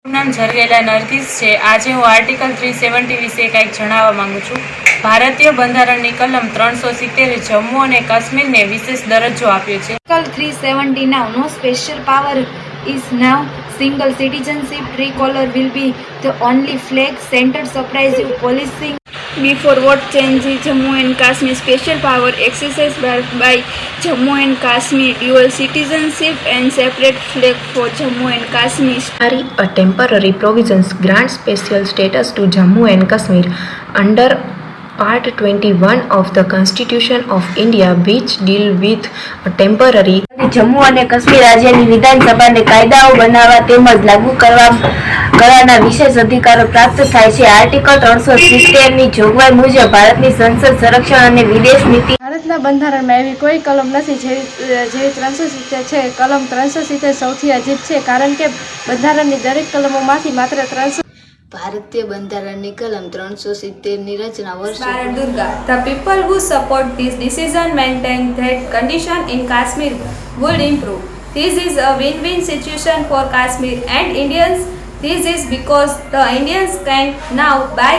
નામ ઝરગેલા નરગીસ છે। આજે હું આર્ટિકલ 370 વિશે કંઈક જણાવવા માંગુ છું। ભારતીય બંધારણની કલમ 370 જમ્મુ અને કાશ્મીરને વિશેષ દરજ્જો આપ્યો છે। Article 370 now, no special power is now single citizenship. Tricolor will be the only flag. Center surprise you policing. Before what change is Jammu and Kashmir special power exercised by Jammu and Kashmir, dual citizenship and separate flag for Jammu and Kashmir. A temporary provisions grant special status to Jammu and Kashmir under Part 21 of the Constitution of India, which deal with a temporary Jammu અને કાશ્મીર રાજ્યની વિધાનસભાને કાયદાઓ બનાવવા તેમજ લાગુ કરવાના વિશેષ અધિકારો પ્રાપ્ત થાય છે। આર્ટિકલ 370 ની જોગવાઈ મુજબ ભારતની સંસદ સંરક્ષણ અને વિદેશ નીતિ ભારતના બંધારણમાં એવી કોઈ કલમ નથી જે 370 છે। કલમ 370 સૌથી અજીબ છે કારણ કે બંધારણની દરેક કલમોમાંથી માત્ર 300 ભારતીય બંધારણની કલમ 370 ની રચના વર્ષ Durga. The people who support this decision maintain that condition in Kashmir would improve. This is a win-win situation for Kashmir and Indians. This is because the Indians can now buy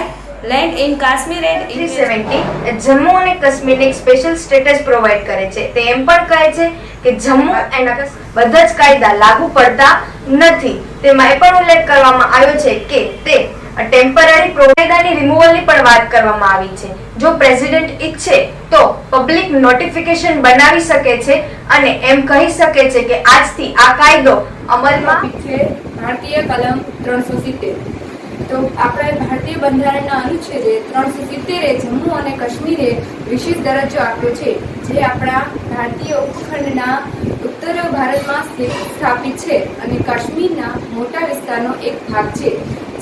land in Kashmir and 370 Jammu અને કાશ્મીરને એક special status provide કરે છે। તે એમ પણ કહે છે કે જમ્મુ અને બધા જ કાયદા લાગુ પડતા નથી। તેમાં એ પણ ઉલ્લેખ કરવામાં આવ્યો છે કે તે ટેમ્પરરી કાયદાની રિમૂવલની પણ વાત કરવામાં આવી છે। જો પ્રેસિડેન્ટ ઈચ્છે તો પબ્લિક નોટિફિકેશન બનાવી શકે છે અને એમ કહી શકે છે કે આજથી આ કાયદો અમલમાં છે। ભારતીય કલમ 370 તો આપણે ભારતીય બંધારણના અનુચ્છેદ 370 જમ્મુ અને કાશ્મીરે વિશેષ દરજ્જો આપ્યો છે, જે આપણા ભારતીય ઉપખંડના ઉત્તર ભારતમાં સ્થાપિત છે અને કાશ્મીરના મોટા વિસ્તારનો એક ભાગ છે,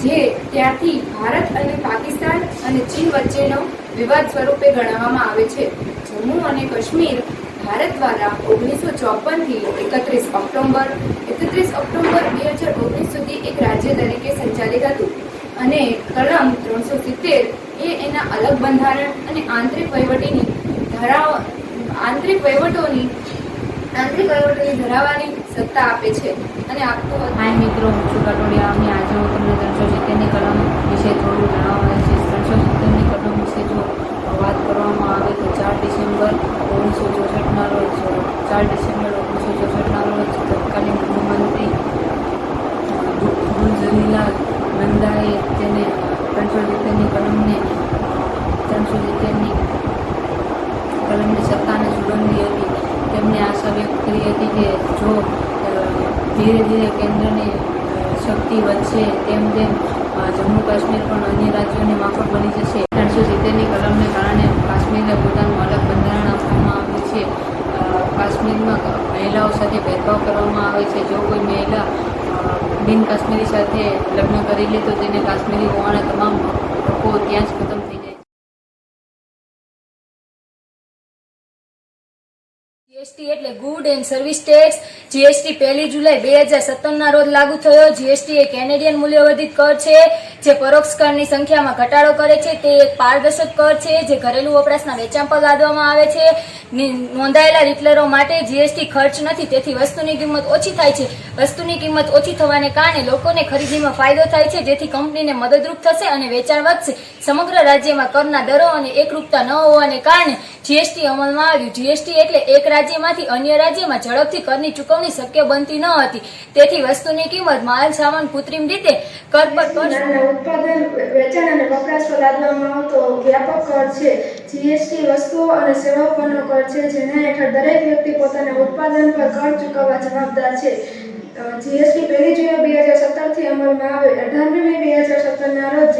જે ત્યાંથી ભારત અને પાકિસ્તાન અને ચીન વચ્ચેનો વિવાદ સ્વરૂપે ગણવામાં આવે છે। જમ્મુ અને કાશ્મીર ભારત દ્વારા 1954 થી 31 ઓક્ટોબર 2019 સુધી એક રાજ્ય તરીકે સંચાલિત હતું અને કલમ 370 એ એના અલગ બંધારણ અને આંતરિક વહીવટોની ધરાવવાની સત્તા આપે છે અને આપતો હાય મિત્રો, હું છું કટોડિયા અને આજે હું તમને 370ની કલમ વિશે થોડું જણાવવાનું છે। 370ની કલમ વિશે જો વાત કરવામાં આવે તો 4 ડિસેમ્બર 1964ના રોજ તત્કાલીન ગૃહમંત્રી ગુલઝરીલાલ નંદાએ તેને 370ની કલમની સત્તાને સુગંધી હતી। તેમણે આશા વ્યક્ત કરી હતી કે જો ધીરે ધીરે કેન્દ્રની શક્તિ વધશે તેમ જમ્મુ કાશ્મીર પણ અન્ય રાજ્યોની માફક બની જશે। 370ની કલમને કારણે કાશ્મીરને પોતાનું અલગ બંધારણ આપવામાં આવ્યું છે। કાશ્મીરમાં મહિલાઓ સાથે ભેદભાવ કરવામાં આવે છે। જો કોઈ મહિલા બિન કાશ્મીરી સાથે લગ્ન કરી લે તો તેને કાશ્મીરી હોવાના તમામ હકો ત્યાં જ ખતમ થઈ જાય। જીએસટી એટલે good and service tax. GST 1 જુલાઈ 2017ના રોજ લાગુ થયો। જીએસટી એ કેનેડિયન મૂલ્યવર્ધિત કર છે જે પરોક્ષ કરની સંખ્યામાં ઘટાડો કરે છે। તે એક પારદર્શક કર છે જે ઘરેલું વપરાશના વેચાણ પર લાદવામાં આવે છે। નોંધાયેલા રિટેલરો માટે જીએસટી ખર્ચ નથી, તેથી વસ્તુની કિંમત ઓછી થાય છે। વસ્તુની કિંમત ઓછી થવાને કારણે લોકોને ખરીદીમાં ફાયદો થાય છે, જેથી કંપનીને મદદરૂપ થશે અને વેચાણ વધશે। સમગ્ર રાજ્યમાં કરના દરો અને એકરૂપતા ન હોવાને કારણે જીએસટી અમલમાં આવ્યું। જીએસટી એટલે એક રાજ્યમાંથી અન્ય રાજ્યમાં ઝડપથી કરની ચૂકવણી શક્ય બનતી ન હતી, તેથી વસ્તુની કિંમત, માલ સામાન કૃત્રિમ રીતે કર પર ઉત્પાદન, વેચાણ અને વપરાશ પર લાદવામાં આવતો વ્યાપક કર છે। જીએસટી વસ્તુઓ અને સેવાઓ પરનો કર છે, જેના હેઠળ દરેક વ્યક્તિ પોતાના ઉત્પાદન પર કર ચૂકવવા જવાબદાર છે। જીએસટી 1 જુલાઈ 2017 થી અમલમાં આવ્યો। 18 મે 2017ના રોજ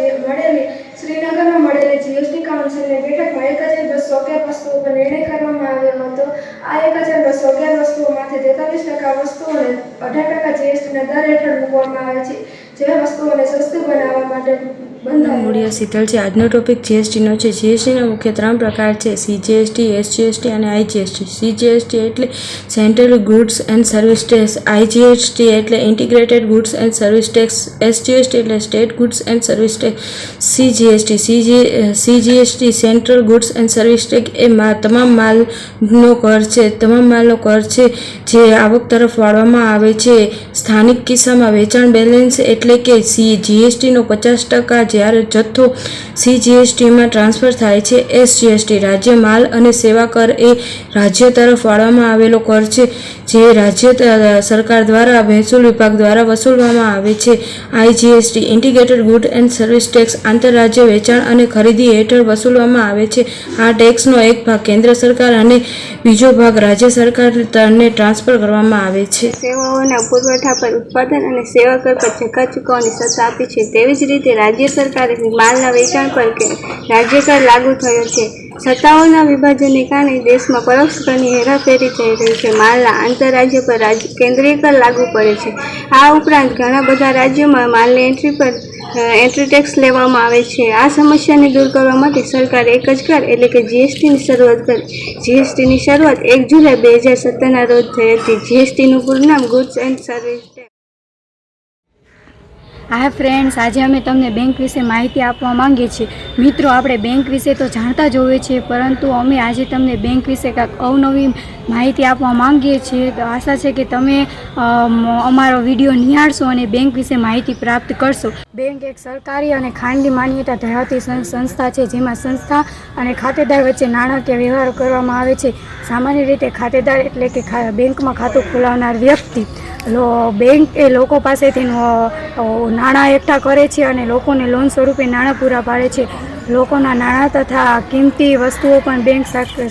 શ્રીનગરમાં મળેલી જીએસટી કાઉન્સિલની બેઠકમાં 1211 વસ્તુઓ પર નિર્ણય કરવામાં આવ્યો હતો। આ 1211 વસ્તુઓમાંથી 43% વસ્તુઓને 18% જીએસટીના દર હેઠળ મૂકવામાં આવે છે, જે વસ્તુઓને સસ્તું બનાવવા માટે મૂળિયા શીતલ છે। આજનો ટોપિક જીએસટીનો છે। જીએસટીના મુખ્ય 3 પ્રકાર છે: સીજીએસટી, એસજીએસટી અને આઈજીએસટી। સીજીએસટી એટલે central goods and service tax, IGST એટલે integrated goods and service tax, SGST એટલે state goods and service tax. CGST central goods and service tax એ તમામ માલનો કર છે જે આવક તરફ વાળવામાં આવે છે। સ્થાનિક કિસ્સામાં વેચાણ બેલેન્સ એટલે એટલે કે જીએસટીનો 50% જ્યારે જથ્થો CGSTમાં ટ્રાન્સફર થાય છે. SGST રાજ્ય માલ અને સેવા કર એ રાજ્ય તરફ વાળવામાં આવેલો કર છે જે રાજ્ય સરકાર દ્વારા મહેસૂલ વિભાગ દ્વારા વસૂલવામાં આવે છે. IGST integrated good and service tax આંતરરાજ્ય વેચાણ અને ખરીદી હેઠળ વસૂલવામાં આવે છે. આ ટેક્સનો એક ભાગ કેન્દ્ર સરકાર અને બીજો ભાગ રાજ્ય સરકારને ટ્રાન્સફર કરવામાં આવે છે. સેવાઓના પુરવઠા પર ઉત્પાદન અને સેવા કર પર જકાત ચૂકવવાની સત્તા આપી છે. તેવી જ રીતે રાજ્ય સરકારે માલના વેચાણ પર રાજ્ય કર લાગુ થયો છે. સત્તાઓના વિભાજનને કારણે દેશમાં પરોક્ષ કરની હેરાફેરી થઈ રહી છે. માલના આંતરરાજ્ય પર કેન્દ્રીય કર લાગુ પડે છે. આ ઉપરાંત ઘણા બધા રાજ્યોમાં માલની એન્ટ્રી પર એન્ટ્રી ટેક્સ લેવામાં આવે છે. આ સમસ્યાને દૂર કરવા માટે સરકારે એક જ કર એટલે કે જીએસટીની શરૂઆત કરી. જીએસટીની શરૂઆત 1 જુલાઈ 2017ના રોજ થઈ હતી. જીએસટીનું પૂરું નામ ગુડ્સ એન્ડ સર્વિસ ટેક્સ. હા ફ્રેન્ડ્સ, આજે અમે તમને બેંક વિશે માહિતી આપવા માંગીએ છીએ. મિત્રો, આપણે બેંક વિશે તો જાણતા જ હોઈએ છીએ, પરંતુ અમે આજે તમને બેંક વિશે કાંઈક અવનવી માહિતી આપવા માંગીએ છીએ. તો આશા છે કે તમે અમારો વિડીયો નિહાળશો અને બેંક વિશે માહિતી પ્રાપ્ત કરશો. બેંક એક સરકારી અને ખાનગી માન્યતા ધરાવતી સંસ્થા છે, જેમાં સંસ્થા અને ખાતેદાર વચ્ચે નાણાકીય વ્યવહારો કરવામાં આવે છે. સામાન્ય રીતે ખાતેદાર એટલે કે બેંકમાં ખાતું ખોલાવનાર વ્યક્તિ. બેંક એ લોકો પાસેથી નાણાં એકઠા કરે છે અને લોકોને લોન સ્વરૂપે નાણાં પૂરા પાડે છે. લોકોના નાણાં તથા કિંમતી વસ્તુઓ પણ બેંક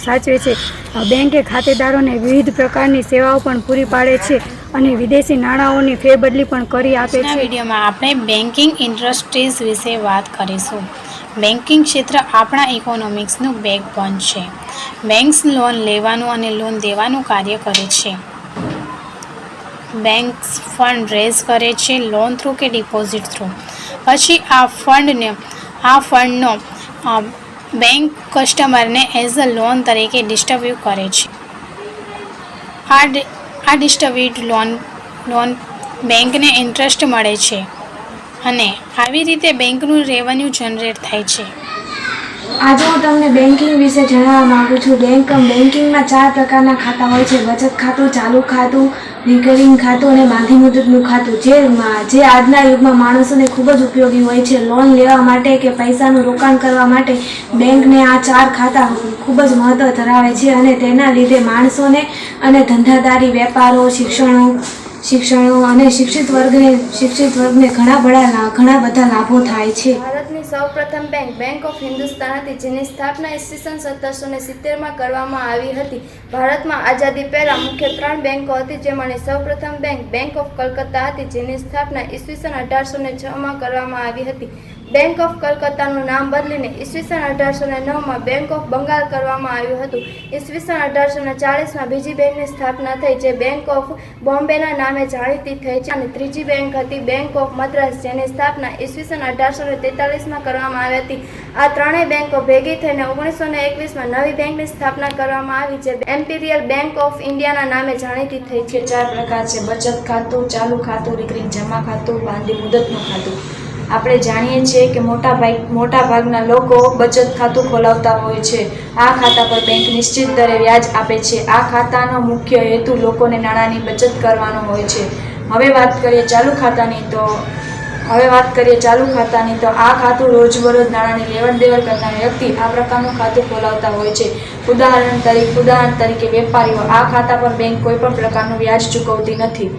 સાચવે છે. બેંકે ખાતેદારોને વિવિધ પ્રકારની સેવાઓ પણ પૂરી પાડે છે અને વિદેશી નાણાંઓની ફેરબદલી પણ કરી આપે છે. વિડીયોમાં આપણે બેન્કિંગ ઇન્ડસ્ટ્રીઝ વિશે વાત કરીશું. બેન્કિંગ ક્ષેત્ર આપણા ઇકોનોમિક્સનું બેકબોન છે. બેંક્સ લોન લેવાનું અને લોન દેવાનું કાર્ય કરે છે. બેંક્સ ફંડ રેઝ કરે છે, લોન થ્રુ કે ડિપોઝિટ થ્રુ. પછી આ ફંડનો બેંક કસ્ટમરને એઝ અ લોન તરીકે ડિસ્ટ્રીબ્યુટ કરે છે. આ ડિસ્ટ્રીબ્યુટ લોન બેંકને ઇન્ટરેસ્ટ મળે છે અને આવી રીતે બેંકનું રેવન્યુ જનરેટ થાય છે. આજે હું તમને બેન્કિંગ વિશે જણાવવા માંગુ છું. બેન્કિંગમાં 4 પ્રકારના ખાતા હોય છે: બચત ખાતું, ચાલુ ખાતું, રિકરિંગ ખાતું અને બાંધી મુદતનું ખાતું, જે આજના યુગમાં માણસોને ખૂબ જ ઉપયોગી હોય છે. લોન લેવા માટે કે પૈસાનું રોકાણ કરવા માટે બેંકને આ 4 ખાતા ખૂબ જ મહત્વ ધરાવે છે અને તેના લીધે માણસોને અને ધંધાદારી, વેપારો, શિક્ષણો અને શિક્ષિત વર્ગને ઘણા બધા લાભો થાય છે. ભારતની સૌપ્રથમ બેંક ઓફ હિન્દુસ્તાન હતી, જેની સ્થાપના ઈસવીસન 1770માં કરવામાં આવી હતી. ભારતમાં આઝાદી પહેલા મુખ્ય 3 બેંકો હતી, જેમાંની સૌપ્રથમ બેંક ઓફ કલકત્તા હતી, જેની સ્થાપના ઈસવીસન 1806માં કરવામાં આવી હતી. બેંક ઓફ કલકત્તાનું નામ બદલીને ઈસવીસન 1809માં બેંક ઓફ બંગાળ કરવામાં આવ્યું હતું. ઈસવીસન 1840માં બીજી બેંકની સ્થાપના થઈ, જે બેંક ઓફ બોમ્બેના નામે જાણીતી થઈ છે. અને ત્રીજી બેંક હતી બેંક ઓફ મદ્રાસ, જેની સ્થાપના ઈસવીસન 1843માં કરવામાં આવી હતી. આ ત્રણેય બેંકો ભેગી થઈને 1921માં નવી બેંકની સ્થાપના કરવામાં આવી, જે એમ્પિરિયલ બેંક ઓફ ઇન્ડિયાના નામે જાણીતી થઈ છે. 4 પ્રકાર છે: બચત ખાતું, ચાલુ ખાતું, રિકરિંગ જમા ખાતું, બાંધી મુદતનું ખાતું. આપણે જાણીએ છીએ કે મોટા ભાગના લોકો બચત ખાતું ખોલાવતા હોય છે. આ ખાતા પર બેંક નિશ્ચિત દરે વ્યાજ આપે છે. આ ખાતાનો મુખ્ય હેતુ લોકોને નાણાંની બચત કરવાનો હોય છે. હવે વાત કરીએ ચાલુ ખાતાની તો આ ખાતું રોજબરોજ નાણાંની લેવડ દેવડ કરનાર વ્યક્તિ આ પ્રકારનું ખાતું ખોલાવતા હોય છે. ઉદાહરણ તરીકે વેપારીઓ. આ ખાતા પર બેંક કોઈ પણ પ્રકારનું વ્યાજ ચૂકવતી નથી.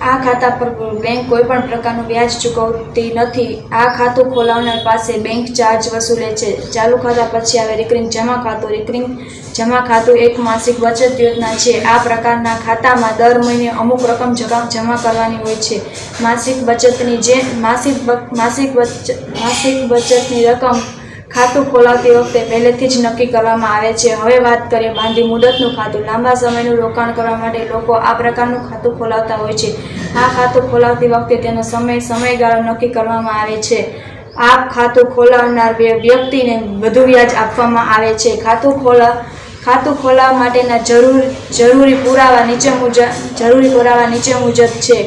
આ ખાતા પર બેંક કોઈ પણ પ્રકારનું વ્યાજ ચૂકવતી નથી. આ ખાતું ખોલાવનાર પાસે બેંક ચાર્જ વસૂલે છે. ચાલુ ખાતા પછી આવે રિકરિંગ જમા ખાતું. રિકરિંગ જમા ખાતું એક માસિક બચત યોજના છે. આ પ્રકારના ખાતામાં દર મહિને અમુક રકમ જમા કરવાની હોય છે. માસિક બચતની રકમ ખાતું ખોલાવતી વખતે પહેલેથી જ નક્કી કરવામાં આવે છે. હવે વાત કરીએ બાંધી મુદતનું ખાતું. લાંબા સમયનું રોકાણ કરવા માટે લોકો આ પ્રકારનું ખાતું ખોલાવતા હોય છે. આ ખાતું ખોલાવતી વખતે તેનો સમયગાળો નક્કી કરવામાં આવે છે. આ ખાતું ખોલાવનાર વ્યક્તિને વધુ વ્યાજ આપવામાં આવે છે. ખાતું ખોલાવવા માટેના જરૂરી પુરાવા નીચે મુજબ છે: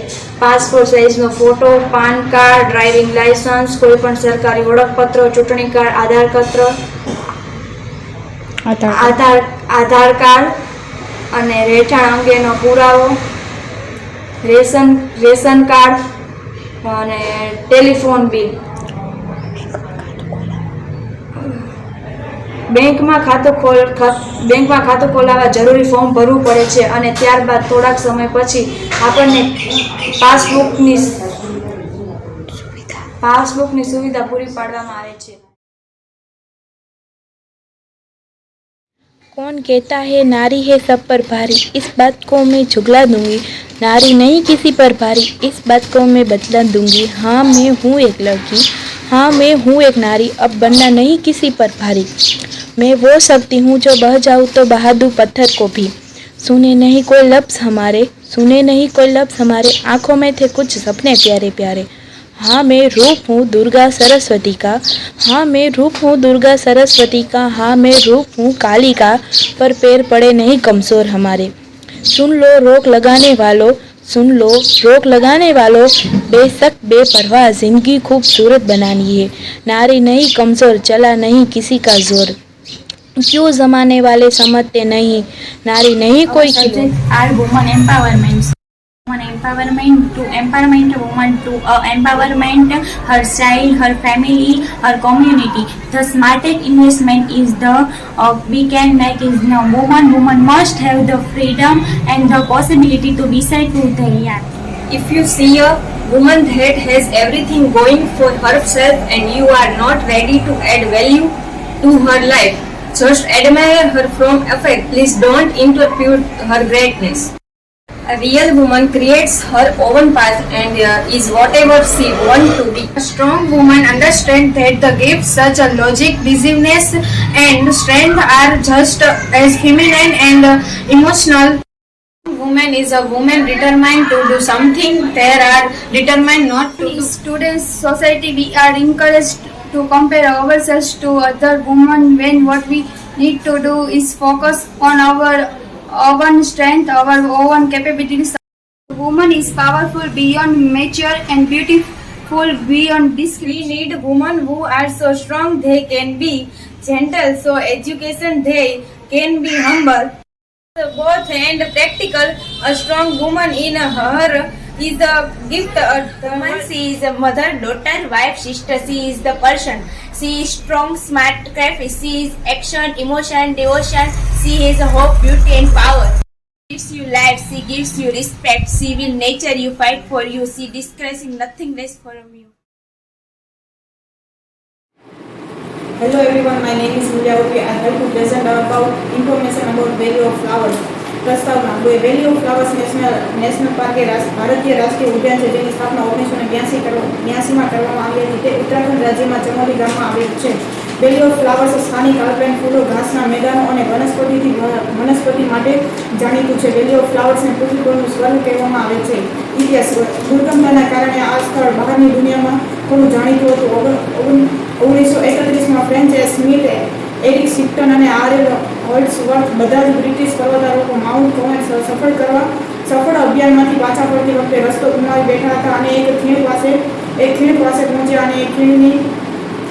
પાસપોર્ટ સાઇઝનો photo, PAN card, driving licence, કોઈપણ સરકારી ઓળખપત્ર, ચૂંટણી કાર્ડ, આધાર કાર્ડ અને રહેઠાણ અંગેનો પુરાવો, રેશન કાર્ડ અને ટેલિફોન બિલ. બેંકમાં ખાતું ખોલાવવા જરૂરી ફોર્મ ભરવું પડે છે અને ત્યારબાદ થોડાક સમય પછી આપણને પાસબુકની સુવિધા પૂરી પાડવામાં આવે છે. कौन कहता है नारी है सब पर भारी, इस बात को मैं झुगला दूंगी. नारी नहीं किसी पर भारी, इस बात को मैं बतला दूंगी. हाँ मैं हूँ एक लड़की, हाँ मैं हूँ एक नारी, अब बनना नहीं किसी पर भारी. मैं वो शक्ति हूँ जो बह जाऊँ तो बहा दूँ पत्थर को भी. सुने नहीं कोई लफ्ज़ हमारे, आँखों में थे कुछ सपने प्यारे प्यारे. हाँ मैं रूप हूँ दुर्गा सरस्वती का, हाँ मैं रूप हूँ दुर्गा सरस्वती का, हाँ मैं रूप हूँ काली का, पर पैर पड़े नहीं कमज़ोर हमारे. सुन लो रोक लगाने वालों, बेशक बेपरवाह जिंदगी खूबसूरत बनानी है. नारी नहीं कमज़ोर, चला नहीं किसी का जोर. क्यों जमाने वाले समझते नहीं, नारी नहीं कोई are women empowerment. Women empowerment to empowerment woman to empowerment her child, her family, her community. The smartest investment is we can make is woman must have the freedom and the possibility to decide who they are. If you see a woman that has everything going for herself and you are not ready to add value to her life, just admire her from afar. Please don't interrupt her greatness. A real woman creates her own path and is whatever she wants to be. A strong woman understands that the gifts such as logic, decisiveness and strength are just as feminine and emotional. Woman is a woman determined to do something they are determined not to do. Students, society, we are encouraged to compare ourselves to other women when what we need to do is focus on our own strength, our own capabilities. Woman is powerful beyond mature and beautiful beyond this. We need women who are so strong they can be gentle, so education they can be humble. Both and practical, a strong woman in her is a gift. She is a mother, daughter, wife, sister. She is the person. She is strong, smart, crafty. She is action, emotion, devotion. She has a hope, beauty and power. She gives you life. She gives you respect. She will nurture you, fight for you. She disgraces nothing less from you. Hello everyone, my name is Julia Upi. I have to present about information about value of flowers. પ્રસ્તાવના વેલી of flowers national park એ ભારતીય રાષ્ટ્રીય ઉદ્યાન છે જેની સ્થાપના 1982માં કરવામાં આવી હતી. તે ઉત્તરાખંડ રાજ્યમાં ચમોલી ગામમાં આવેલું છે. વેલી ઓફ ફ્લાવર્સ સ્થાનિક આલ્પાઇન ફૂલો, ઘાસના મેદાનો અને વનસ્પતિ માટે જાણીતું છે. વેલી ઓફ ફ્લાવર્સને પૃથ્વી પરનું સ્વર્ગ કહેવામાં આવે છે. ઇતિહાસ દુર્ગમતાના કારણે આ સ્થળ બહારની દુનિયામાં થોડું જાણીતું હતું. 1931માં ફ્રેન્ચ સ્મિથ, એરિક સિપ્ટન અને આર.એલ. હોલ્ડ્સવર્થ બધા જ બ્રિટિશ પર્વતારોહકો માઉન્ટ કોમેટ સફળ અભિયાનમાંથી પાછા ફરતી વખતે રસ્તો ગુમાવી બેઠા હતા અને એક ખીણ પાસે પહોંચ્યા અને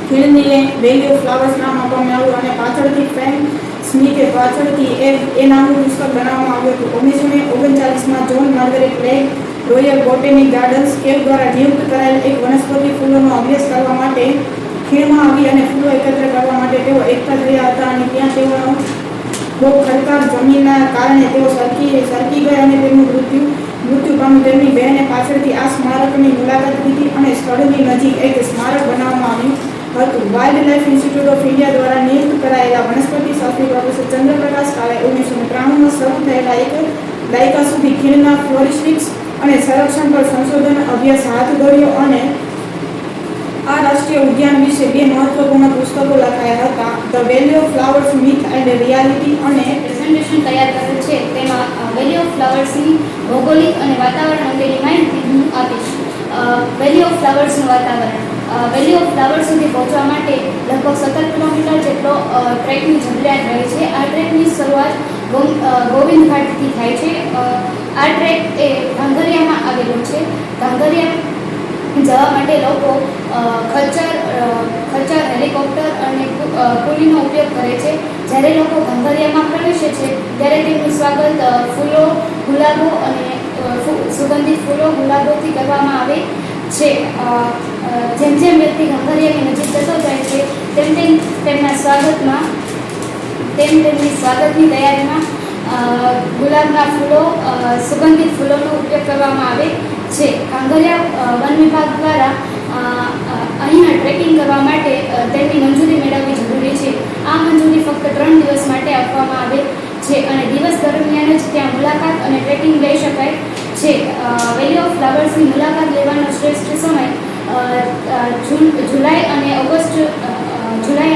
ખીણને વેલી ઓફ ફ્લાવર્સ નામ આપવામાં આવ્યું અને પાછળથી ફ્રેન્ક સ્મિથે એ નામનું પુસ્તક બનાવવામાં આવ્યું હતું. 1939માં John Margaret Lake Royal Botanic Gardens Kew દ્વારા નિયુક્ત કરાયેલ એક વનસ્પતિ ફૂલોનો અભ્યાસ કરવા માટે ખીણમાં આવી અને ફૂલો એકત્ર કરવા માટે તેઓ એકઠા થયા હતા અને ત્યાં તેઓનો બહુ ખડકાળ જમીનના કારણે તેઓ સરકી ગયા અને તેમનું મૃત્યુ પામ્યું. તેમની બહેને પાછળથી આ સ્મારકની મુલાકાત લીધી અને સ્થળની નજીક એક સ્મારક બનાવવામાં આવ્યું હતું. Wild life institute of India દ્વારા નિયુક્ત કરાયેલા વનસ્પતિ શાસ્ત્રી પ્રોફેસર ચંદ્રપ્રકાશ કાળે 1993માં શરૂ થયેલા એક દાયકા સુધી ખીણના ફ્લોરિસ્ટિક્સ અને સંરક્ષણ પર સંશોધન અભ્યાસ હાથ ધર્યો અને આ રાષ્ટ્રીય ઉદ્યાન વિશે 2 મહત્વપૂર્ણ પુસ્તકો લખાયા હતા. The valley of flowers myth and reality અને પ્રેઝન્ટેશન તૈયાર કરેલ છે. તેમાં વેલી ઓફ ફ્લાવર્સની ભૌગોલિક અને વાતાવરણ અંગેની માહિતી હું આપીશ. વેલી ઓફ ફ્લાવર્સનું વાતાવરણ. વેલી ઓફ ફ્લાવર્સ સુધી પહોંચવા માટે લગભગ 17 કિલોમીટર જેટલો ટ્રેકની જરૂરિયાત રહે છે. આ ટ્રેકની શરૂઆત ગોવિંદ ઘાટથી થાય છે. આ ટ્રેક એ ઘાંઘરિયામાં આવેલો છે. ઘાંઘરિયા જવા માટે લોકો ખચ્ચર, હેલિકોપ્ટર અને કુલીનો ઉપયોગ કરે છે. જ્યારે લોકો ઘાંઘરિયામાં પ્રવેશે છે ત્યારે તેમનું સ્વાગત ફૂલો, ગુલાબો અને સુગંધિત ફૂલો ગુલાબોથી કરવામાં આવે છે. જેમ જેમ વ્યક્તિ ઘંઘરિયાની નજીક જતો જાય છે તેમ તેમની સ્વાગતની તૈયારીમાં ગુલાબના ફૂલો સુગંધિત ફૂલોનો ઉપયોગ કરવામાં આવે છે. કાંકરિયા વન વિભાગ દ્વારા અહીંના ટ્રેકિંગ કરવા માટે તેની મંજૂરી મેળવવી જરૂરી છે. આ મંજૂરી ફક્ત 3 દિવસ માટે આપવામાં આવે છે અને દિવસ દરમિયાન જ ત્યાં મુલાકાત અને ટ્રેકિંગ લઈ શકાય છે. વેલી ઓફ ફ્લાવર્સની મુલાકાત લેવાનો શ્રેષ્ઠ સમય જુલાઈ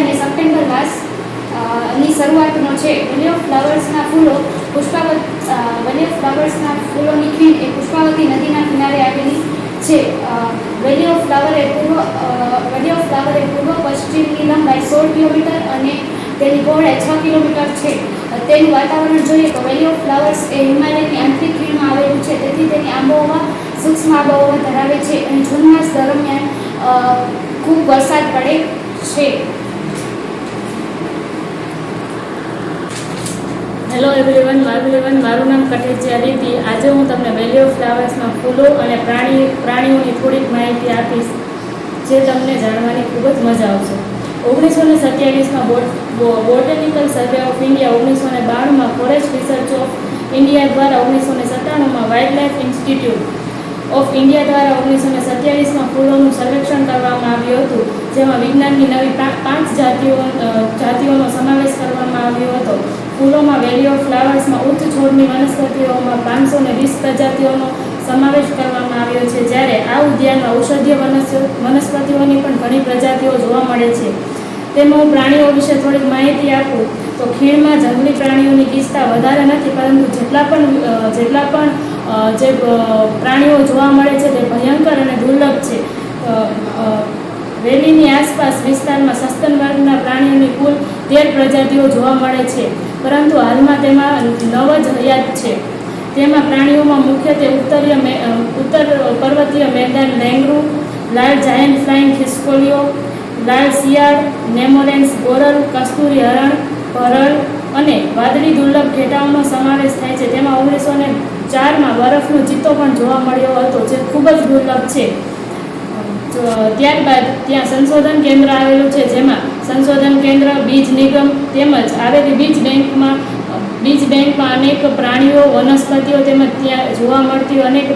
અને સપ્ટેમ્બર માસની શરૂઆતનો છે. વેલી ઓફ ફ્લાવર્સના ફૂલોની ખીણ એ પુષ્પાવતી નદીના કિનારે આવેલી છે. વેલી ઓફ ફ્લાવર એ પૂર્વ પશ્ચિમની લંબાઈ 16 કિલોમીટર અને તેની પહોળાઈ 6 કિલોમીટર છે. તેનું વાતાવરણ જોઈએ તો વેલી ઓફ ફ્લાવર્સ એ હિમાલયની આંતરિક ખીણમાં આવેલું છે, તેથી તેની આબોહવા સૂક્ષ્મ આબોહવા ધરાવે છે અને જૂન માસ દરમિયાન ખૂબ વરસાદ પડે છે. હેલો એવરીવન, મારું નામ કઠેચી અદિતિ. આજે હું તમને વેલી ઓફ ફ્લાવર્સના ફૂલો અને પ્રાણીઓની થોડીક માહિતી આપીશ, જે તમને જાણવાની ખૂબ જ મજા આવશે. 1927માં બોટનિકલ સર્વે ઓફ ઇન્ડિયા, 1992માં ફોરેસ્ટ રિસર્ચ ઓફ ઇન્ડિયા દ્વારા, 1997માં વાઇલ્ડલાઇફ ઇન્સ્ટિટ્યૂટ ઓફ ઇન્ડિયા દ્વારા 1927માં ફૂલોનું સર્વેક્ષણ કરવામાં આવ્યું હતું, જેમાં વિજ્ઞાનની નવી 5 જાતિઓનો સમાવેશ કરવામાં આવ્યો હતો. ફૂલોમાં વેલી ઓફ ફ્લાવર્સમાં ઉચ્ચ છોડની વનસ્પતિઓમાં 520 પ્રજાતિઓનો સમાવેશ કરવામાં આવ્યો છે, જ્યારે આ ઉદ્યાનમાં ઔષધીય વનસ્પતિઓની પણ ઘણી પ્રજાતિઓ જોવા મળે છે. તેમાં હું પ્રાણીઓ વિશે થોડીક માહિતી આપું તો ખીણમાં જંગલી પ્રાણીઓની ગીચતા વધારે નથી, પરંતુ જેટલા પણ જે પ્રાણીઓ જોવા મળે છે તે ભયંકર અને દુર્લભ છે. વેલીની આસપાસ વિસ્તારમાં સસ્તન વર્ગના પ્રાણીઓની કુલ 13 પ્રજાતિઓ જોવા મળે છે, પરંતુ હાલમાં તેમાં 9 જ હયાત છે. તેમાં પ્રાણીઓમાં મુખ્યત્વે ઉત્તર પર્વતીય મેદાન લેંગરૂ, લાલ જાયન્ટ ફ્લાઇંગ ખિસકોલીઓ, લાલ શિયાળ, નેમોરેન્સ ગોરલ, કસ્તુરી હરણ, ભરલ અને વાદળી દુર્લભ ઘેટાઓનો સમાવેશ થાય છે. તેમાં 1904માં બરફનો ચિત્તો પણ જોવા મળ્યો હતો, જે ખૂબ જ દુર્લભ છે. ત્યારબાદ ત્યાં સંશોધન કેન્દ્ર આવેલું છે, જેમાં સંશોધન કેન્દ્ર, બીજ નિગમ તેમજ આવેલી બીજ બેંકમાં અનેક પ્રાણીઓ, વનસ્પતિઓ તેમજ ત્યાં જોવા મળતી અનેક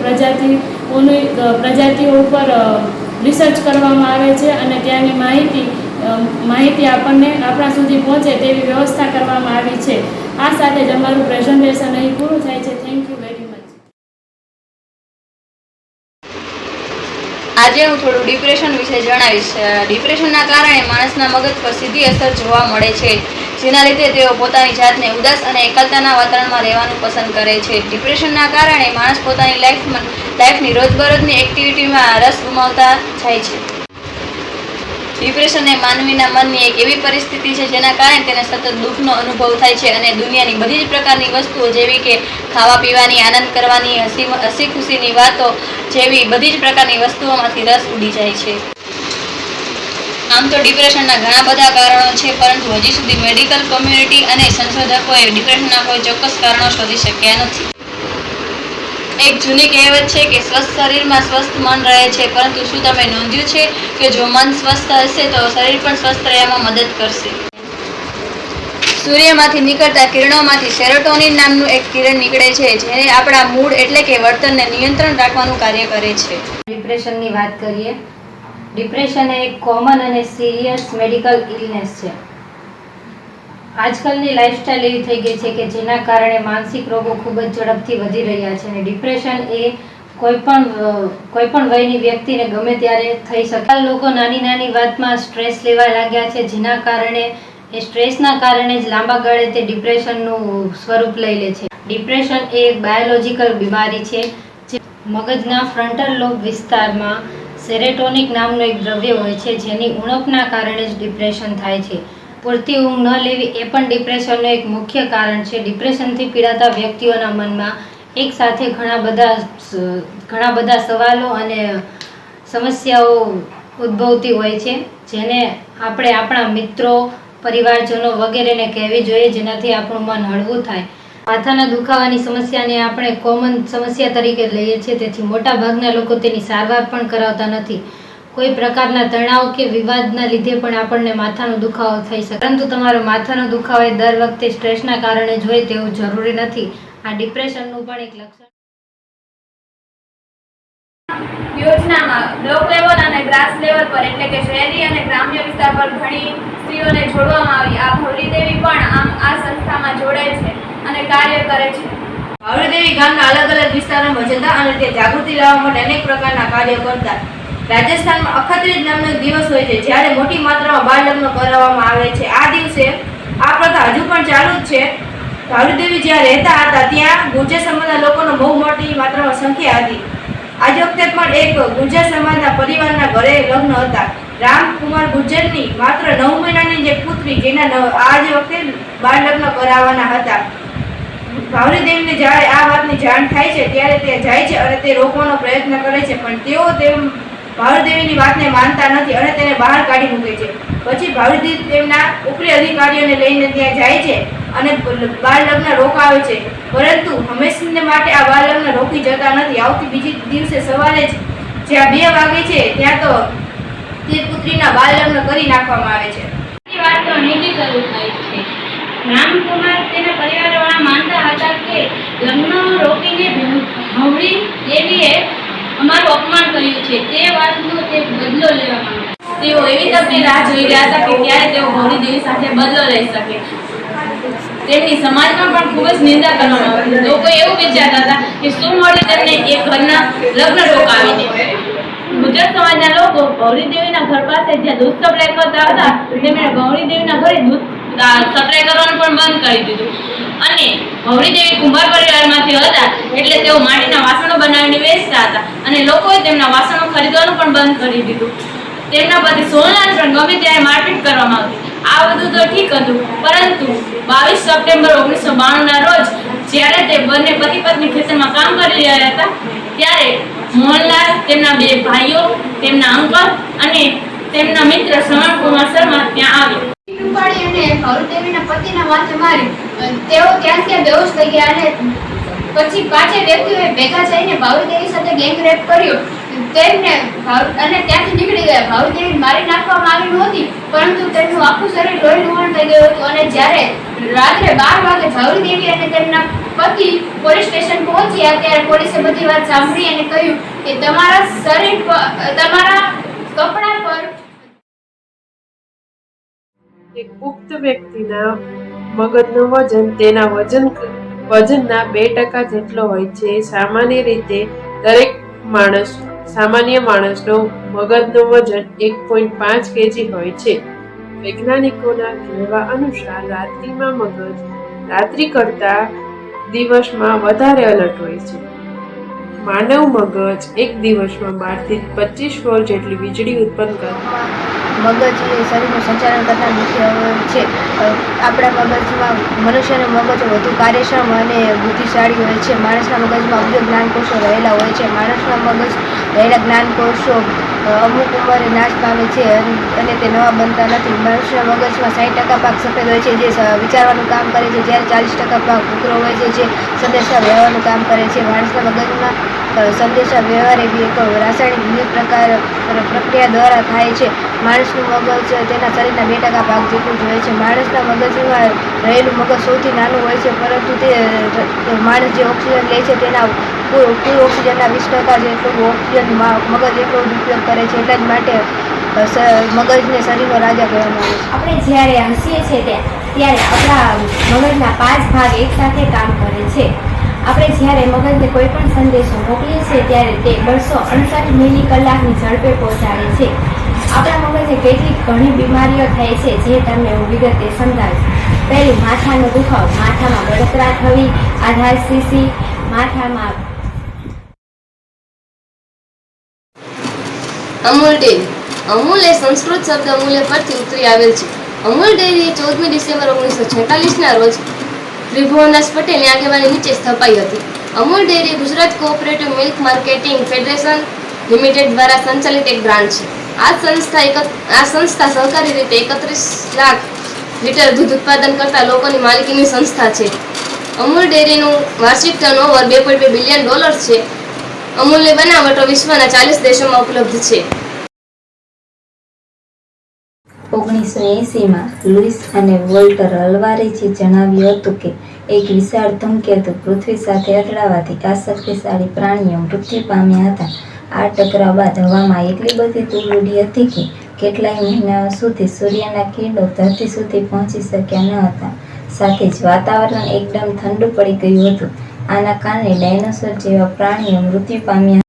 પ્રજાતિઓ ઉપર રિસર્ચ કરવામાં આવે છે અને ત્યાંની માહિતી આપણા સુધી પહોંચે તેવી વ્યવસ્થા કરવામાં આવી છે. આ સાથે જ અમારું પ્રેઝન્ટેશન અહીં પૂરું થાય છે. Thank you very much. આજે હું થોડું ડિપ્રેશન વિશે જણાવીશ. ડિપ્રેશનના કારણે માણસના મગજ પર સીધી અસર જોવા મળે છે, જેના લીધે તેઓ પોતાની જાતને ઉદાસ અને એકલતાના વાતાવરણમાં રહેવાનું પસંદ કરે છે. ડિપ્રેશનના કારણે માણસ પોતાની લાઈફની રોજબરોજની એક્ટિવિટીમાં રસ ગુમાવતા જાય છે. ડિપ્રેશન એ માનવીના મનની એક એવી પરિસ્થિતિ છે જેના કારણે તેને સતત દુઃખનો અનુભવ થાય છે અને દુનિયાની બધી જ પ્રકારની વસ્તુઓ જેવી કે ખાવા પીવાની, આનંદ કરવાની, હસી ખુશીની વાતો જેવી બધી જ પ્રકારની વસ્તુઓમાંથી રસ ઉડી જાય છે. આમ તો ડિપ્રેશનના ઘણા બધા કારણો છે, પરંતુ હજી સુધી મેડિકલ કોમ્યુનિટી અને સંશોધકોએ ડિપ્રેશનના કોઈ ચોક્કસ કારણો શોધી શક્યા નથી. એક જૂની કહેવત છે કે સ્વસ્થ શરીરમાં સ્વસ્થ મન રહે છે, પરંતુ શું તમે નોંધ્યું છે કે જો મન સ્વસ્થ હશે તો શરીર પણ સ્વસ્થ રહેવામાં મદદ કરશે. સૂર્યમાંથી નીકળતા કિરણોમાંથી સેરોટોનિન નામનું એક કિરણ નીકળે છે, જે આપણા મૂડ એટલે કે વર્તનને નિયંત્રણ રાખવાનું કાર્ય કરે છે. ડિપ્રેશનની વાત કરીએ. ડિપ્રેશન એ એક કોમન અને સિરિયસ મેડિકલ ઇલનેસ છે. આજકાલની લાઈફસ્ટાઈલ એવી થઈ ગઈ છે કે જેના કારણે માનસિક રોગો ખૂબ જ ઝડપથી વધી રહ્યા છે અને ડિપ્રેશન એ કોઈ પણ વયની વ્યક્તિને ગમે ત્યારે થઈ શકે. લોકો નાની નાની વાતમાં સ્ટ્રેસ લેવા લાગ્યા છે, જેના કારણે એ સ્ટ્રેસના કારણે જ લાંબા ગાળે તે ડિપ્રેશનનું સ્વરૂપ લઈ લે છે. ડિપ્રેશન એ એક બાયોલોજિકલ બીમારી છે, જે મગજના ફ્રન્ટલ લોબ વિસ્તારમાં સેરેટોનિક નામનું એક દ્રવ્ય હોય છે, જેની ઉણપના કારણે જ ડિપ્રેશન થાય છે. પૂરતી ઊંઘ ન લેવી એ પણ ડિપ્રેશનનું એક મુખ્ય કારણ છે. ડિપ્રેશનથી પીડાતા વ્યક્તિઓના મનમાં એક સાથે ઘણા બધા સવાલો અને સમસ્યાઓ ઉદ્ભવતી હોય છે, જેને આપણે આપણા મિત્રો, પરિવારજનો વગેરેને કહેવી જોઈએ, જેનાથી આપણું મન હળવું થાય. માથાના દુખાવાની સમસ્યાને આપણે કોમન સમસ્યા તરીકે લઈએ છીએ, તેથી મોટા ભાગના લોકો તેની સારવાર પણ કરાવતા નથી. કોઈ પ્રકારના તણાવ કે વિવાદના લીધે પણ આપણને માથાનો દુખાવો થઈ શકે, પરંતુ તમારો માથાનો દુખાવો એ દર વખતે સ્ટ્રેસના કારણે જ હોય તેવું જરૂરી નથી. આ ડિપ્રેશનનું પણ એક લક્ષણ. યોજનામાં બ્લોક લેવલ અને ગ્રાસ લેવલ પર એટલે કે શહેરી અને ગ્રામ્ય વિસ્તાર પર ઘણી સ્ત્રીઓને જોડવામાં આવી. આ ભવરીદેવી પણ આ સંસ્થામાં જોડાય છે અને કાર્ય કરે છે. ભવરીદેવી ગામના અલગ અલગ વિસ્તારોમાં જતા અને તે જાગૃતિ લાવવા માટે અનેક પ્રકારના કાર્યો કરતા. રાજસ્થાનમાં અખત્રીજ નામનો એક દિવસ હોય છે, જ્યારે મોટી માત્રામાં બાળ લગ્ન કરાવવામાં આવે છે. આ દિવસે આ પ્રથા હજુ પણ ચાલુ જ છે. ભવરીદેવી જ્યાં રહેતા હતા ત્યાં ગુર્જર સમાજના લોકોનો બહુ મોટી માત્રામાં સંખ્યા હતી. આજ વખતે પણ એક ગુર્જર સમાજના પરિવારના ઘરે લગ્ન હતા. રામકુમાર ગુર્જરની માત્ર 9 મહિનાની જે પુત્રી, જેના આજ વખતે બાળ લગ્ન કરાવવાના હતા. ભવરીદેવીને જ્યારે આ વાતની જાણ થાય છે ત્યારે તે જાય છે અને તે રોકવાનો પ્રયત્ન કરે છે, પણ તેઓ ભવરીદેવીની વાતને માનતા નથી અને તેને બહાર કાઢી મૂકે છે. પછી ભવરીદેવી તેમના ઉપરી અધિકારીઓને લઈને ત્યાં જાય છે અને બાળ લગ્ન રોકાવે છે, પરંતુ હંમેશા માટે આ બાળ લગ્ન રોકી જતા નથી. આવતી બીજી દિવસે સવારે જ જ્યાં 2 વાગે છે ત્યાં તો તે પુત્રીના બાળ લગ્ન કરી નાખવામાં આવે છે. વાત તો અહીંથી શરૂ થાય છે. રામકુમાર તેના પરિવારવાળા માનતા હતા કે લગ્ન રોકીને ભવરી દેવીએ અમારું અપમાન કર્યું છે. તે વાતનો તે બદલો લેવા માંગતા. તેઓ એવી તકની રાહ જોઈ રહ્યા હતા કે ક્યારે તેઓ ભવરીદેવી સાથે બદલો લઈ શકે. તેમની સમાજમાં પણ ખૂબ જ નિંદા કરવામાં આવતી. લોકો એવું વિચારતા હતા કે શું મળે તેમને એક ઘરના લગ્ન રોકાવીને. ગુર્જર સમાજના લોકો ભવરીદેવીના ઘર પાસે જ્યાં દૂધ સપ્લાય કરતા હતા તેમણે ભવરીદેવીના ઘરે દૂધ સપ્લાય કરવાનું પણ બંધ કરી દીધું. અને ભવરીદેવી કુંભાર પરિવારમાંથી હતા એટલે તેઓ માટીના વાસણો બનાવીને વેચતા હતા અને લોકોએ તેમના વાસણો ખરીદવાનું પણ બંધ કરી દીધું. તેમના પતિ સોમનાથ પણ ગમે ત્યારે મારપીટ કરવામાં આવતી. આ બધું તો ઠીક હતું, પરંતુ 22 સપ્ટેમ્બર 1992ના રોજ જ્યારે તે બંને પતિ પત્ની ખેતરમાં કામ કરી રહ્યા હતા ત્યારે મોહનલાલ, તેમના 2 ભાઈઓ, તેમના અંકલ અને તેમના મિત્ર શ્રવણકુમાર શર્મા ત્યાં આવ્યા. ઉપાડી અને ભવરીદેવીના પતિના માથે મારી. તેઓ ત્યાં બેહોશ થઈ ગયા અને પછી 5 વ્યક્તિઓએ ભેગા થઈને ભવરીદેવી સાથે ગેંગ રેપ કર્યો. તેમને અને ત્યાંથી નીકળી ગયા. ભવરીદેવી મારી નાખવામાં આવી નહોતી, પરંતુ તેમનું આખું શરીર લોહી લુહાણ થઈ ગયું હતું. અને જ્યારે રાત્રે 12 વાગે ભવરીદેવી અને તેમના પતિ પોલીસ સ્ટેશન પહોંચ્યા ત્યારે પોલીસે બધી વાત સાંભળી અને કહ્યું કે તમારા શરીર પર, તમારા કપડા પર એક પુખ્ત વ્યક્તિના મગજનું વજન તેના વજનના 2% જેટલો હોય છે. સામાન્ય રીતે દરેક સામાન્ય માણસનો મગજનું વજન 1.5 kg હોય છે. વૈજ્ઞાનિકોના કહેવા અનુસાર રાત્રિમાં મગજ રાત્રિ કરતાં દિવસમાં વધારે અલર્ટ હોય છે. માનવ મગજ એક દિવસમાં 12 થી 25 વોલ્ટ જેટલી વીજળી ઉત્પન્ન કરે છે. મગજ એ શરીરનું સંચાલન કરનાર મુખ્ય અવયવ છે. આપણા મગજમાં મનુષ્યનું મગજ વધુ કાર્યક્ષમ અને બુદ્ધિશાળી હોય છે. માણસના મગજમાં અબજો જ્ઞાનકોષો રહેલા હોય છે. માણસના મગજ રહેલા જ્ઞાનકોષો અમુક ઉંમરે નાશ પામે છે અને તે નવા બનતા નથી. મનુષ્યના મગજમાં 60% ભાગ સફેદ હોય છે, જે વિચારવાનું કામ કરે છે, જ્યારે 40% ભાગ ભૂખરો હોય છે, જે સંદેશા વ્યવહારનું કામ કરે છે. માણસના મગજમાં સંદેશા વ્યવહાર એવી એક રાસાયણિક વિવિધ પ્રક્રિયા દ્વારા થાય છે. માણસનું મગજ તેના શરીરના 2% ભાગ જેટલું જ હોય છે. માણસના મગજમાં રહેલું મગજ સૌથી નાનું હોય છે, પરંતુ તે માણસ જે ઓક્સિજન લે છે તેના કુલ ઓક્સિજનના 20% જેટલું ઓક્સિજન મગજ એટલો જ ઉપયોગ કરે છે. એટલા જ માટે મગજને શરીરનો રાજા કહેવામાં આવે છે. આપણે જ્યારે હસીએ છીએ ત્યારે આપણા મગજના 5 ભાગ એકસાથે કામ કરે છે. આપણે જ્યારે મગજને કોઈ પણ સંદેશો મોકલીએ છીએ ત્યારે તે 268 મિલી કલાકની ઝડપે પહોંચાડે છે. આપણા મગજને કેટલીક ઘણી બીમારીઓ થાય છે જે તમને હું વિગતે સમજાવીશ. પહેલું, માથાનો દુખાવો. માથામાં બળતરા થવી, આધાર શીશી, માથામાં. અમૂલ ડેરી. અમૂલ એ સંસ્કૃત શબ્દ અમૂલ્ય પરથી ઉતરી આવેલ છે. અમૂલ ડેરી 14મી ડિસેમ્બર 1946ના રોજ ત્રિભુવનદાસ પટેલની આગેવાની નીચે સ્થપાઈ હતી. Amul dairy Gujarat cooperative milk marketing federation limited દ્વારા સંચાલિત એક બ્રાન્ડ છે. આ સંસ્થા સહકારી રીતે 31 લાખ લીટર દૂધ ઉત્પાદન કરતા લોકોની માલિકીની સંસ્થા છે. અમૂલ ડેરીનું વાર્ષિક ટર્નઓવર $2.2 બિલિયન છે. અમૂલની બનાવટો વિશ્વના 40 દેશોમાં ઉપલબ્ધ છે. 1980માં લુઈસ અને વોલ્ટર અલ્વારેઝે જણાવ્યું હતું કે એક વિશાળ ધૂમકેતુ પૃથ્વી સાથે અથડાવાથી આ શક્તિશાળી પ્રાણીઓ મૃત્યુ પામ્યા હતા. આ ટકરાવ બાદ હવામાં એટલી બધી ધૂળ ઉડી હતી કે કેટલાય મહિનાઓ સુધી સૂર્યના કિરણો ધરતી સુધી પહોંચી શક્યા ન હતા. સાથે જ વાતાવરણ એકદમ ઠંડુ પડી ગયું હતું. આના કારણે ડાયનોસોર જેવા પ્રાણીઓ મૃત્યુ પામ્યા.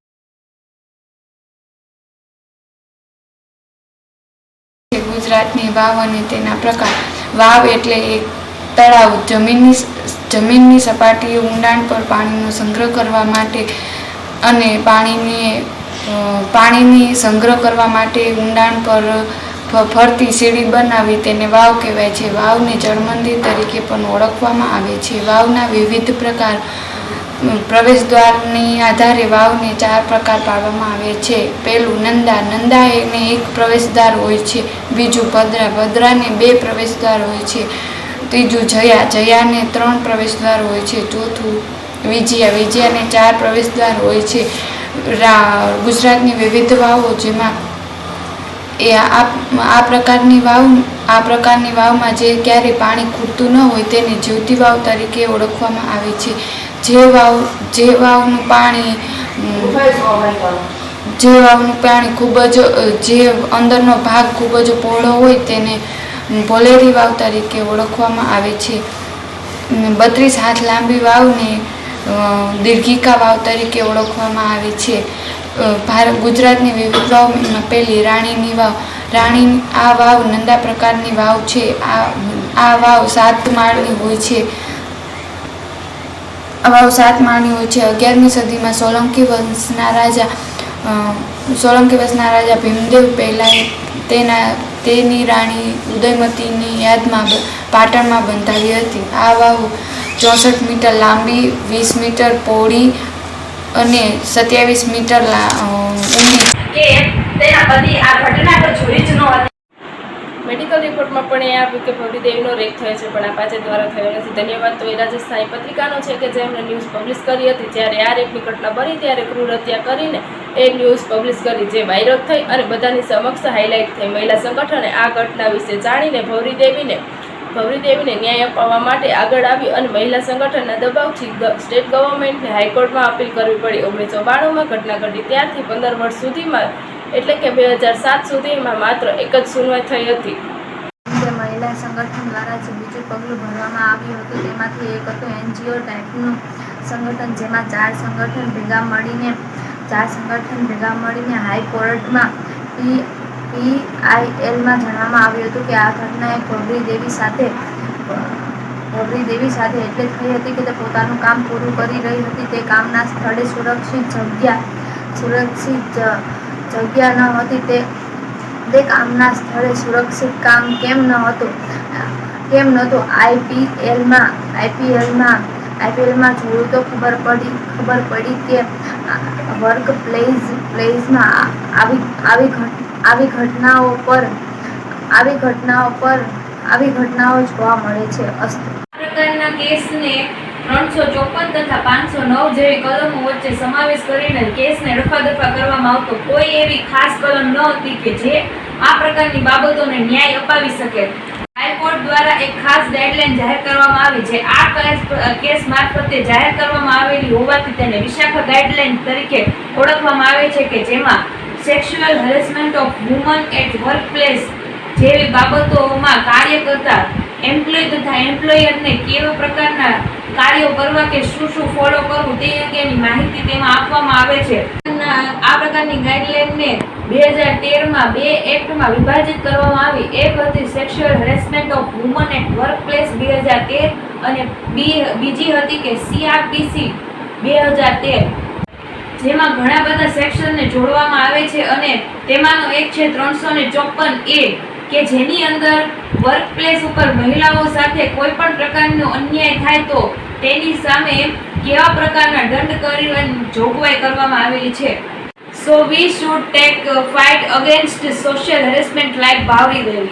ગુજરાતની વાવ અને તેના પ્રકાર. વાવ એટલે એક તળાવ, જમીનની સપાટીએ ઊંડાણ પર પાણીનો સંગ્રહ કરવા માટે અને પાણીની સંગ્રહ કરવા માટે ઊંડાણ પર ફરતી સીડી બનાવી તેને વાવ કહેવાય છે. વાવને જળમંદિર તરીકે પણ ઓળખવામાં આવે છે. વાવના વિવિધ પ્રકાર. પ્રવેશદ્વારની આધારે વાવને 4 પ્રકાર પાડવામાં આવે છે. પહેલું નંદા એને એક પ્રવેશદ્વાર હોય છે. બીજું ભદ્રાને 2 પ્રવેશદ્વાર હોય છે. ત્રીજું જયાને 3 પ્રવેશદ્વાર હોય છે. ચોથું વિજયાને 4 પ્રવેશદ્વાર હોય છે. ગુજરાતની વિવિધ વાવો જેમાં આ પ્રકારની વાવમાં જે ક્યારે પાણી ખૂટતું ન હોય તેને જીવતી વાવ તરીકે ઓળખવામાં આવે છે. જે વાવનું પાણી ખૂબ જ જે અંદરનો ભાગ ખૂબ જ પહોળો હોય તેને પોલેરી વાવ તરીકે ઓળખવામાં આવે છે. 32 હાથ લાંબી વાવને દીર્ઘિકા વાવ તરીકે ઓળખવામાં આવે છે. ગુજરાતની વિવિધ વાવમાં પહેલી રાણીની વાવ. આ વાવ નંદા પ્રકારની વાવ છે. આ વાવ 7 માળની હોય છે. 11મી સદીમાં સોલંકી વંશના રાજા ભીમદેવ પહેલાએ તેની રાણી ઉદયમતીની યાદમાં પાટણમાં બંધાવી હતી. આ વાવ 64 મીટર લાંબી, 20 મીટર પહોળી અને 27 મીટર ઊંડી. તેના પતિ આ ઘટના પર જોઈ જ નહોતી. મેડિકલ રિપોર્ટમાં પણ એ આપ્યું કે ભવરીદેવીનો રેપ થયો છે, પણ આ પાછળ દ્વારા થયો નથી. ધન્યવાદ તો એ રાજસ્થાની પત્રિકાનો છે કે જેમણે ન્યૂઝ પબ્લિશ કરી હતી. જ્યારે આ રેપની ઘટના બની ત્યારે ક્રૂર હત્યા કરીને એ ન્યૂઝ પબ્લિશ કરી, જે વાયરલ થઈ અને બધાની સમક્ષ હાઇલાઇટ થઈ. મહિલા સંગઠને આ ઘટના વિશે જાણીને ભવરીદેવીને ન્યાય અપાવવા માટે આગળ આવી અને મહિલા સંગઠનના દબાવથી સ્ટેટ ગવર્મેન્ટને હાઈકોર્ટમાં અપીલ કરવી પડી. 1992માં ઘટના ઘટી ત્યારથી 15 વર્ષ સુધીમાં એટલે કે 2007 સુધીમાં માત્ર એક જ સુનવાઈ થઈ હતી. મહિલા સંગઠન દ્વારા જે બીજું પગલું ભરવામાં આવ્યું હતું તેમાંથી એક હતું NGO ટાઈપનું સંગઠન, જેમાં 4 સંગઠન ભેગા મળીને હાઈકોર્ટમાં PILમાં જણાવવામાં આવ્યું હતું કે આ ઘટના એક ભવરીદેવી સાથે એટલે થઈ હતી કે તે પોતાનું કામ પૂરું કરી રહી હતી. તે કામના સ્થળે સુરક્ષિત જગ્યા ન હતી. તે કામના સ્થળે સુરક્ષિત કામ કેમ નહોતું IPLમાં જોયું તો ખબર પડી કે વર્ક પ્લેસમાં આવી ઘટનાઓ જોવા મળે છે. આ પ્રકારના કેસને 354 તથા 509 જેવી કલમો વચ્ચે સમાવેશ કરીને કેસને રફાદફા કરવામાં આવતો. કોઈ એવી ખાસ કલમ ન હતી કે જે આ પ્રકારની બાબતોને ન્યાય અપાવી શકે. હાઈકોર્ટ દ્વારા એક ખાસ ગાઈડલાઈન જાહેર કરવામાં આવી, જે આ કેસ મારફતે જાહેર કરવામાં આવેલી હોવાથી તેને વિશાખા ગાઈડલાઈન તરીકે ઓળખવામાં આવે છે, કે જેમાં sexual harassment of woman at work place જેવી બાબતોમાં કાર્ય કરતા એમ્પ્લોય તથા એમ્પ્લોયરને કેવા પ્રકારના કાર્યો કરવા કે શું ફોલો કરવું તે અંગેની માહિતી તેમાં આપવામાં આવે છે. આ પ્રકારની ગાઈડલાઈનને 2013માં 2 એક્ટમાં વિભાજિત કરવામાં આવી. એક હતી sexual harassment of woman at work place 2013 અને બીજી હતી કે CRPC 2013, જેમાં ઘણા બધા સેક્શનને જોડવામાં આવે છે અને તેમાંનો એક છે 354A, કે જેની અંદર વર્ક પ્લેસ ઉપર મહિલાઓ સાથે કોઈ પણ પ્રકારનો અન્યાય થાય તો તેની સામે કેવા પ્રકારના દંડ કરવાની જોગવાઈ કરવામાં આવેલી છે. So we should take fight against social harassment like Bhavri Devi.